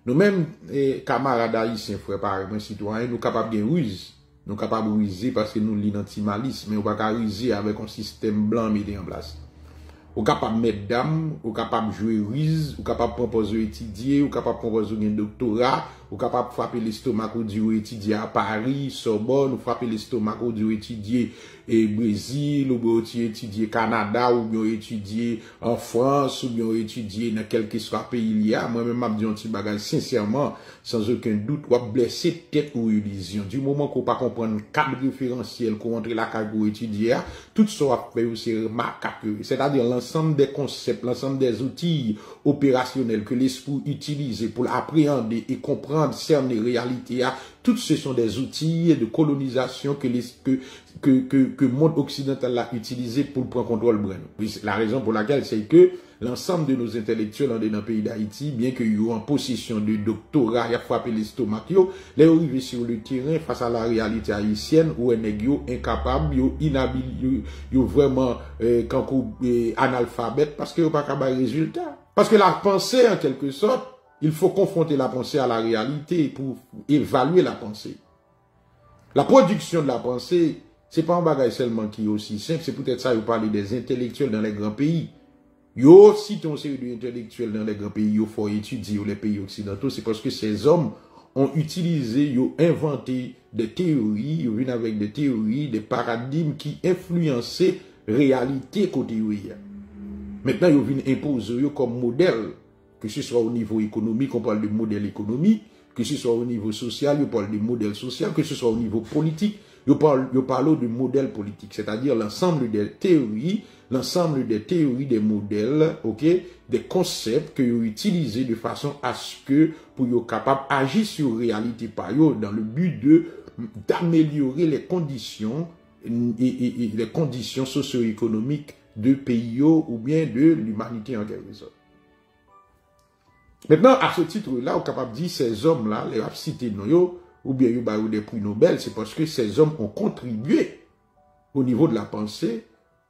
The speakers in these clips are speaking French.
Nous-mêmes, camarades haïtiens, frères, par exemple, citoyens, nous capables de ruse. Nous capables de ruser parce que nous lisons l'antimalisme, mais on ne peut pas ruser avec un système blanc mis en place. Ou capable de mettre dame, ou capable de jouer ruse, ou capable de proposer étudier, ou capable de proposer un doctorat, ou capable de frapper l'estomac ou du étudier à Paris, Sorbonne, ou frapper l'estomac ou du étudier et Brésil, ou bien étudier Canada, ou bien étudier en France, ou bien étudier dans quel que soit pays il y a. Moi-même, m'a dit un petit bagage, sincèrement, sans aucun doute, ou blesser tête ou illusion. Du moment qu'on pas comprendre le cadre référentiel qu'on entre la carte pour étudier, tout ça va faire c'est remarquable. C'est-à-dire l'ensemble des concepts, l'ensemble des outils opérationnels que l'esprit utilise pour appréhender et comprendre cerner réalité, tout ce sont des outils de colonisation que le monde occidental a utilisé pour prendre contrôle de nous. La raison pour laquelle c'est que l'ensemble de nos intellectuels dans le pays d'Haïti, bien qu'ils soient en possession de doctorat, ils ont frappé l'estomac, les arrivés sur le terrain face à la réalité haïtienne, où ils sont incapables, inhabiles, vraiment analphabètes, parce qu'ils n'ont pas de résultat. Parce que la pensée, en quelque sorte, il faut confronter la pensée à la réalité pour évaluer la pensée. La production de la pensée, c'est pas un bagage seulement qui est aussi simple, c'est peut-être ça, vous parlez des intellectuels dans les grands pays. Yo, si ton série d'intellectuels dans les grands pays, il faut étudier les pays occidentaux, c'est parce que ces hommes ont utilisé, ils ont inventé des théories, ils viennent avec des théories, des paradigmes qui influençaient réalité côté eux. Maintenant, ils viennent imposer comme modèle, que ce soit au niveau économique, on parle de modèle économique, que ce soit au niveau social, on parle de modèle social, que ce soit au niveau politique, on parle de modèle politique, c'est-à-dire l'ensemble des théories, des modèles, ok, des concepts que vous utilisez de façon à ce que pour vous capable d'agir sur la réalité par eux dans le but d'améliorer les conditions et les conditions socio-économiques de pays ou bien de l'humanité en quelque sorte. Maintenant, à ce titre-là, on est capable de dire ces hommes-là, les cités ou bien des prix Nobel, c'est parce que ces hommes ont contribué au niveau de la pensée,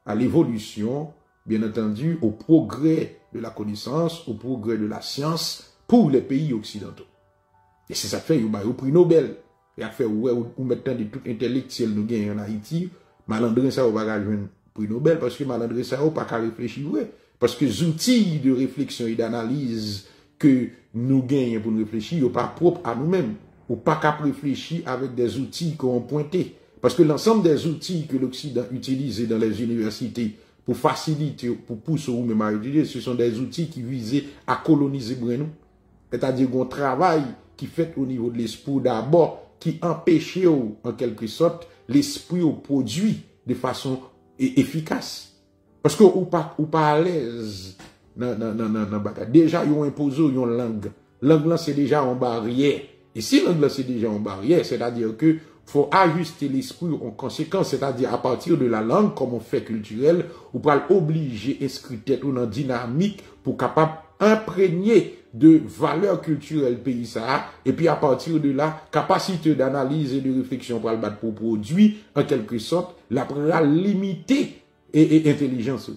à l'évolution, bien entendu, au progrès de la connaissance, au progrès de la science pour les pays occidentaux. Et c'est ça que fait, au prix Nobel. Et à faire, ou maintenant, de tout intellectuel nous gagne en Haïti, malandrin ça, on va gagner un prix Nobel, parce que malandrin ça, on pas qu'à réfléchir, ouais. Parce que les outils de réflexion et d'analyse que nous gagnons pour nous réfléchir, sont pas propres à nous-mêmes, ou pas qu'à réfléchir avec des outils qu'on pointé. Parce que l'ensemble des outils que l'Occident utilise dans les universités pour faciliter, pour pousser ou même à étudier, ce sont des outils qui visaient à coloniser nous. C'est-à-dire qu'on travail qui fait au niveau de l'esprit d'abord, qui empêchait en quelque sorte l'esprit au produit de façon efficace. Parce que ou pas à l'aise. Non. Déjà, ils ont imposé une langue. Langue là, c'est déjà en barrière. Et si langue là, c'est déjà en barrière, c'est-à-dire que faut ajuster l'esprit en conséquence, c'est-à-dire à partir de la langue, comme on fait culturel, ou pour obliger inscrire tête ou dans dynamique pour capable imprégner de valeurs culturelles pays ça, et puis à partir de là, capacité d'analyse et de réflexion pour le battre pour produit, en quelque sorte, la limiter et intelligence.